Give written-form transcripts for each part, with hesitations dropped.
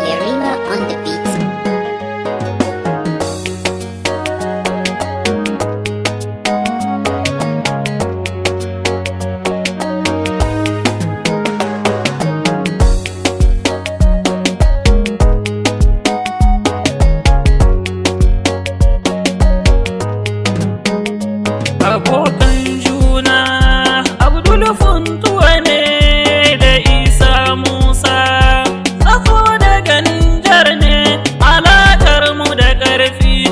Yarima on the beat. Abokan juna Abdul Funtuwa ne da Isa Musa, tsako daga Nijar ne alaƙar mu da ƙarfi.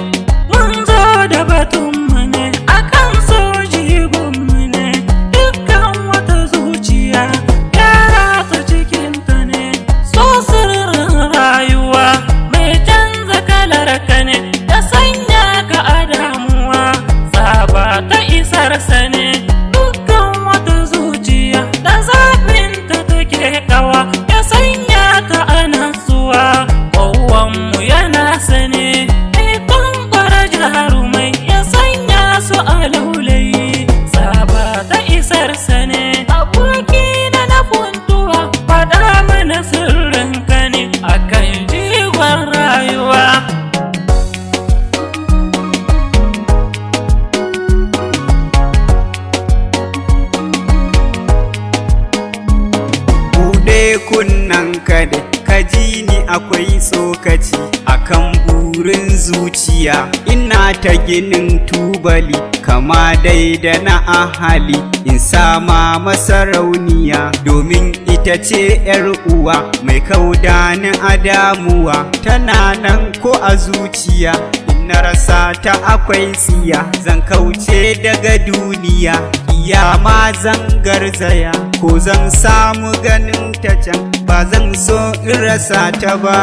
Mun zo da batunmu ne akan soji gunmu ne, dukkan wata zuciya yara ta cikinta ne. So sirrin rayuwa mai canza kalar ka ne, ya sanya ka a damuwa. Ba ta isarsa ne dukkan wata zuciya da zafinta take kawa, ya sanya ta a natsuwa. Kowanmu yana sane ikon kwara jarumai, ya sanya su a laulayi. Ba ta isarsa ne aboki na Funtuwa, faɗa mana sirrinka ne akan jigon rayuwa. Kunnan kada ka ji ni akwai tsokaci akan burin zuciya, ina ta ginin tubali kama dai da na ahali, in sama masarauniya domin ita ce yar uwa mai kauda ni a damuwa. Tana nan ko a zuciya, na rasa ta akwai tsiya, zan kauce daga duniya, kiyama zan garzaya, ko zan samu ganin ta can, ba zan so in rasa ta ba.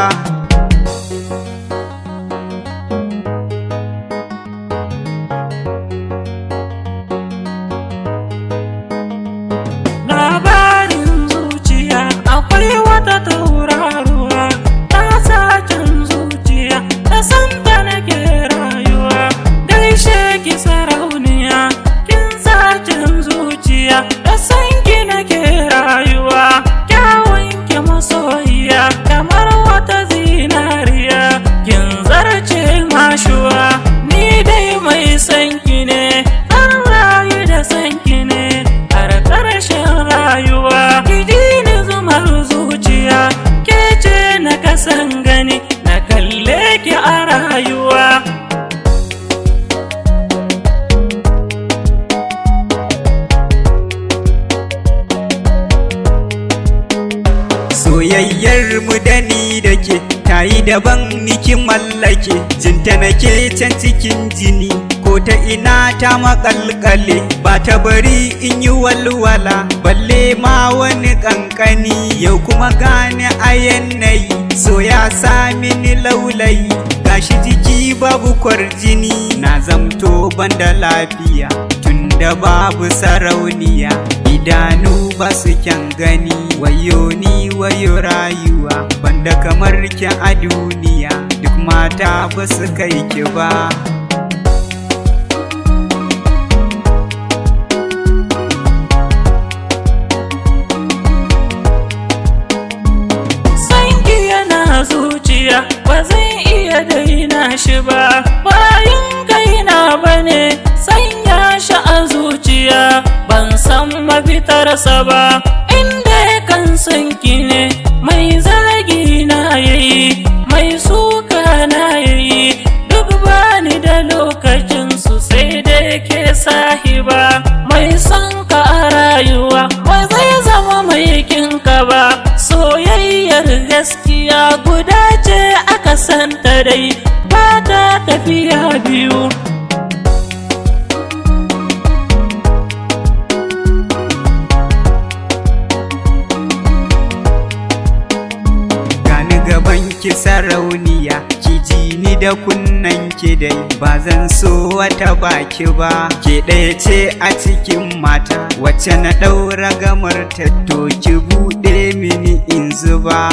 Labarin zuciya akwai wata tauraruwa, ta sacin zuciya ta santa nake rayuwa. Gaishe ki sarauniya, kin sacin zuciya ta san ki nake rayuwa. Kyawun ki masoyiya kamar wata zinariya, kin zarce mashuwa. Ni dai mai san ki ne, zan rayu da san ki ne har ƙarshen rayuwa. Ki ji ni zumar zuciya, ke ce na kasan gani, na kalle ki a rayuwa. Soyayyar mu da ni da ke ta yi daban, niki mallake jinta nake can cikin jini, ko ta ina ta makalkale, ba ta bari in yi walwala balle ma wani kankani. Yau kuma gane a yanayi, so ya sami ni laulayi, gashi jiki babu kwarjini, na zamto banda lafiya tunda babu sarauniya. Idanu ba su kyan gani, wayo ni wayo rayuwa, banda kamar ki a duniya, duk mata ba su kai ki ba. Sanki yana zuciya, ba zan iya daina shi ba, bayan kaina bane sanya shi a zuciya. Ban san mafitarsa ba, inda kan san ki ne, mai zagi na yayi, mai suka na yayi, duk bani da lokacin su sai da ke sahiba. Mai son ka a rayuwa ba zai zama mai kinka ba, soyayyar gaskiya guda ce aka santa dai, ba ta tafiya biyu. Gaban ki sarauniya, ki ji ni da kunnan ki dai, ba zan so wata baki ba. Ke ɗaya ce a cikin mata wacce na ɗaura gamar ta, to ki buɗe mini in zuba.